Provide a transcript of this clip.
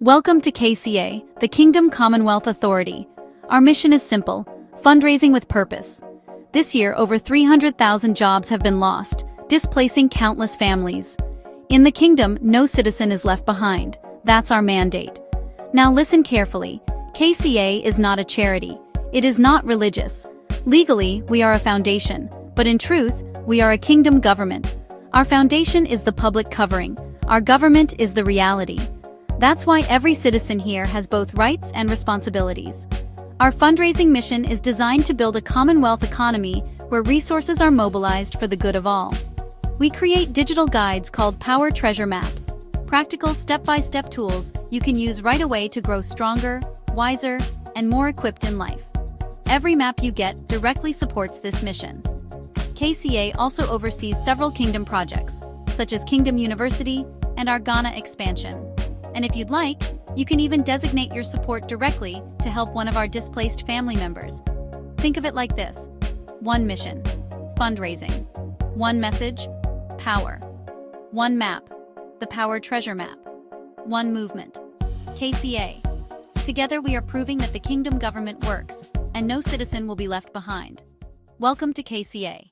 Welcome to KCA, the Kingdom Commonwealth Authority. Our mission is simple: fundraising with purpose. This year, over 300,000 jobs have been lost, displacing countless families. In the Kingdom, no citizen is left behind. That's our mandate. Now listen carefully. KCA is not a charity. It is not religious. Legally, we are a foundation, but in truth, we are a kingdom government. Our foundation is the public covering. Our government is the reality. That's why every citizen here has both rights and responsibilities. Our fundraising mission is designed to build a Commonwealth economy where resources are mobilized for the good of all. We create digital guides called Power Treasure Maps, practical step-by-step tools you can use right away to grow stronger, wiser, and more equipped in life. Every map you get directly supports this mission. KCA also oversees several Kingdom projects, such as Kingdom University and our Ghana expansion. And if you'd like, you can even designate your support directly to help one of our displaced family members. Think of it like this: one mission, fundraising; one message, power; one map, the Power Treasure Map; one movement, KCA. Together we are proving that the Kingdom government works, and no citizen will be left behind. Welcome to KCA.